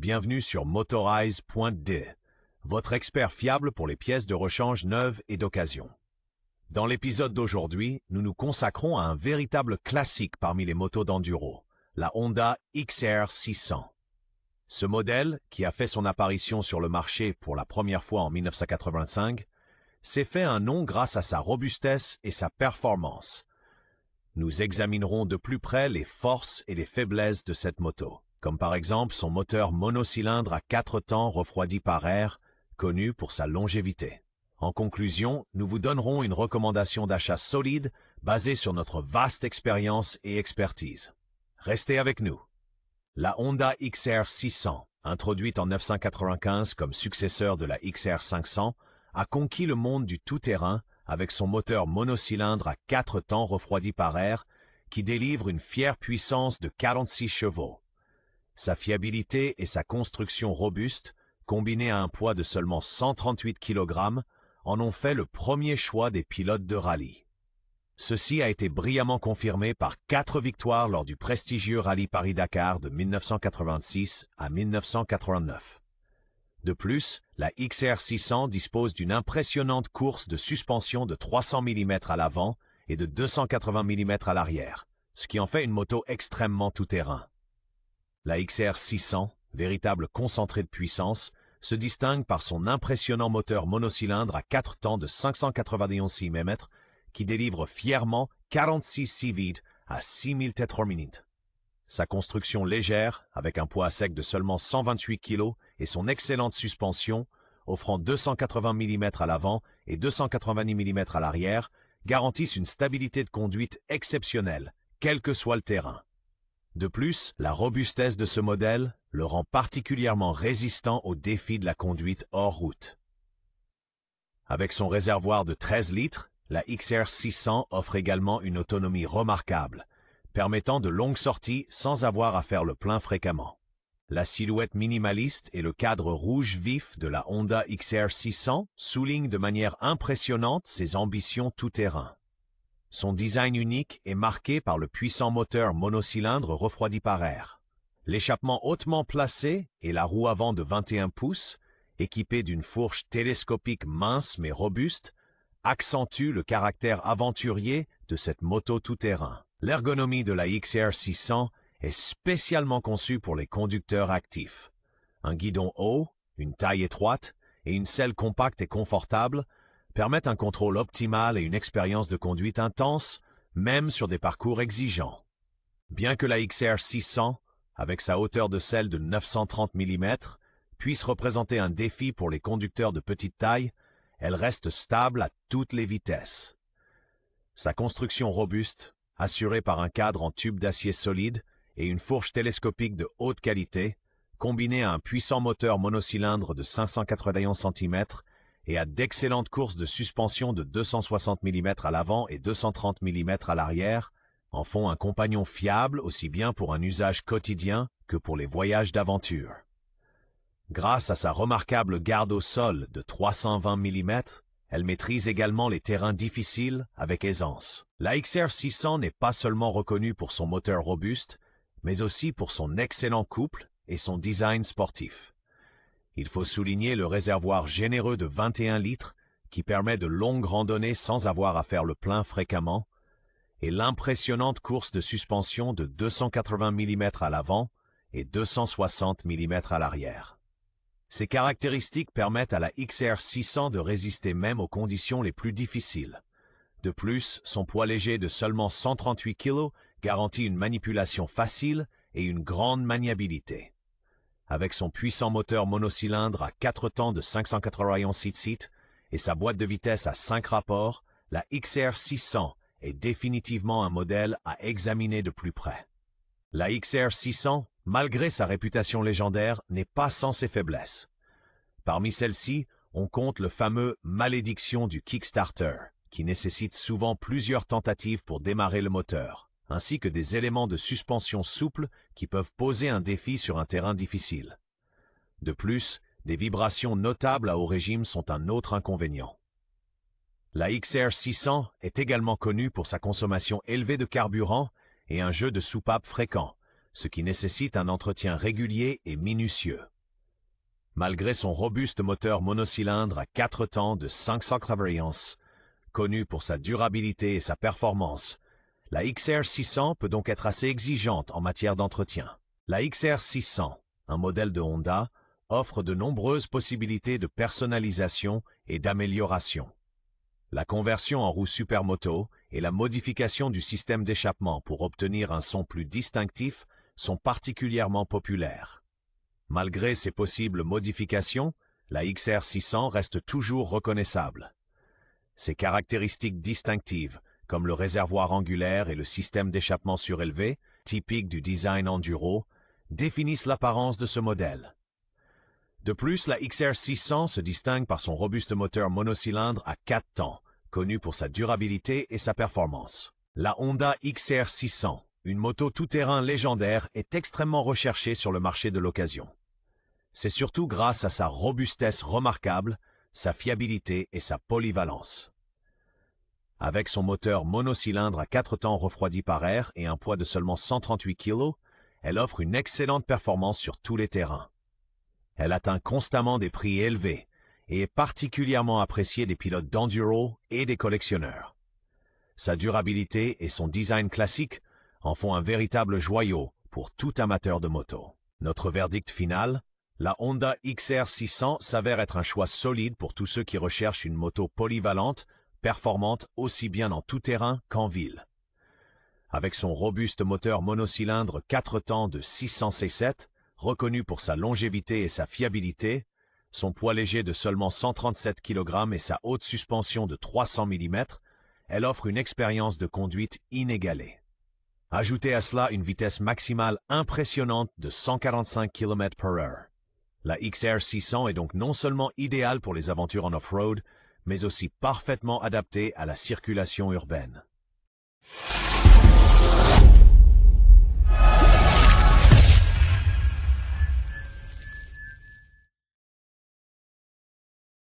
bienvenue sur Motorize.de, votre expert fiable pour les pièces de rechange neuves et d'occasion. Dans l'épisode d'aujourd'hui, nous nous consacrons à un véritable classique parmi les motos d'enduro, la Honda XR 600. Ce modèle, qui a fait son apparition sur le marché pour la première fois en 1985, s'est fait un nom grâce à sa robustesse et sa performance. Nous examinerons de plus près les forces et les faiblesses de cette moto, comme par exemple son moteur monocylindre à 4 temps refroidi par air, connu pour sa longévité. En conclusion, nous vous donnerons une recommandation d'achat solide basée sur notre vaste expérience et expertise. Restez avec nous. La Honda XR 600, introduite en 1995 comme successeur de la XR 500, a conquis le monde du tout-terrain avec son moteur monocylindre à 4 temps refroidi par air qui délivre une fière puissance de 46 chevaux. Sa fiabilité et sa construction robuste, combinées à un poids de seulement 138 kg, en ont fait le premier choix des pilotes de rallye. Ceci a été brillamment confirmé par 4 victoires lors du prestigieux rallye Paris-Dakar de 1986 à 1989. De plus, la XR 600 dispose d'une impressionnante course de suspension de 300 mm à l'avant et de 280 mm à l'arrière, ce qui en fait une moto extrêmement tout-terrain. La XR 600, véritable concentré de puissance, se distingue par son impressionnant moteur monocylindre à 4 temps de 591 mm qui délivre fièrement 46 CV à 6000 têtes-minutes. Sa construction légère, avec un poids à sec de seulement 128 kg et son excellente suspension, offrant 280 mm à l'avant et 290 mm à l'arrière, garantissent une stabilité de conduite exceptionnelle, quel que soit le terrain. De plus, la robustesse de ce modèle le rend particulièrement résistant aux défis de la conduite hors route. Avec son réservoir de 13 litres, la XR 600 offre également une autonomie remarquable, permettant de longues sorties sans avoir à faire le plein fréquemment. La silhouette minimaliste et le cadre rouge vif de la Honda XR 600 soulignent de manière impressionnante ses ambitions tout-terrain. Son design unique est marqué par le puissant moteur monocylindre refroidi par air. L'échappement hautement placé et la roue avant de 21 pouces, équipée d'une fourche télescopique mince mais robuste, accentuent le caractère aventurier de cette moto tout-terrain. L'ergonomie de la XR 600 est spécialement conçue pour les conducteurs actifs. Un guidon haut, une taille étroite et une selle compacte et confortable permettent un contrôle optimal et une expérience de conduite intense, même sur des parcours exigeants. Bien que la XR 600, avec sa hauteur de selle de 930 mm, puisse représenter un défi pour les conducteurs de petite taille, elle reste stable à toutes les vitesses. Sa construction robuste, assurée par un cadre en tube d'acier solide et une fourche télescopique de haute qualité, combinée à un puissant moteur monocylindre de 591 cm et à d'excellentes courses de suspension de 260 mm à l'avant et 230 mm à l'arrière, en font un compagnon fiable aussi bien pour un usage quotidien que pour les voyages d'aventure. Grâce à sa remarquable garde au sol de 320 mm, elle maîtrise également les terrains difficiles avec aisance. La XR 600 n'est pas seulement reconnue pour son moteur robuste, mais aussi pour son excellent couple et son design sportif. Il faut souligner le réservoir généreux de 21 litres qui permet de longues randonnées sans avoir à faire le plein fréquemment, et l'impressionnante course de suspension de 280 mm à l'avant et 260 mm à l'arrière. Ces caractéristiques permettent à la XR 600 de résister même aux conditions les plus difficiles. De plus, son poids léger de seulement 138 kg garantit une manipulation facile et une grande maniabilité. Avec son puissant moteur monocylindre à 4 temps de 591 cc et sa boîte de vitesse à 5 rapports, la XR 600 est définitivement un modèle à examiner de plus près. La XR 600, malgré sa réputation légendaire, n'est pas sans ses faiblesses. Parmi celles-ci, on compte le fameux « malédiction du Kickstarter », qui nécessite souvent plusieurs tentatives pour démarrer le moteur, ainsi que des éléments de suspension souples qui peuvent poser un défi sur un terrain difficile. De plus, des vibrations notables à haut régime sont un autre inconvénient. La XR 600 est également connue pour sa consommation élevée de carburant et un jeu de soupape fréquent, ce qui nécessite un entretien régulier et minutieux. Malgré son robuste moteur monocylindre à 4 temps de 500 variances, connu pour sa durabilité et sa performance, la XR 600 peut donc être assez exigeante en matière d'entretien. La XR 600, un modèle de Honda, offre de nombreuses possibilités de personnalisation et d'amélioration. La conversion en roue supermoto et la modification du système d'échappement pour obtenir un son plus distinctif sont particulièrement populaires. Malgré ces possibles modifications, la XR 600 reste toujours reconnaissable. Ses caractéristiques distinctives, comme le réservoir angulaire et le système d'échappement surélevé, typiques du design enduro, définissent l'apparence de ce modèle. De plus, la XR 600 se distingue par son robuste moteur monocylindre à 4 temps, connu pour sa durabilité et sa performance. La Honda XR 600, une moto tout-terrain légendaire, est extrêmement recherchée sur le marché de l'occasion. C'est surtout grâce à sa robustesse remarquable, sa fiabilité et sa polyvalence. Avec son moteur monocylindre à 4 temps refroidi par air et un poids de seulement 138 kg, elle offre une excellente performance sur tous les terrains. Elle atteint constamment des prix élevés et est particulièrement appréciée des pilotes d'enduro et des collectionneurs. Sa durabilité et son design classique en font un véritable joyau pour tout amateur de moto. Notre verdict final, la Honda XR 600 s'avère être un choix solide pour tous ceux qui recherchent une moto polyvalente, performante aussi bien en tout-terrain qu'en ville. Avec son robuste moteur monocylindre 4 temps de 600 C7, reconnu pour sa longévité et sa fiabilité, son poids léger de seulement 137 kg et sa haute suspension de 300 mm, elle offre une expérience de conduite inégalée. Ajoutez à cela une vitesse maximale impressionnante de 145 km/h. La XR 600 est donc non seulement idéale pour les aventures en off-road, mais aussi parfaitement adaptée à la circulation urbaine.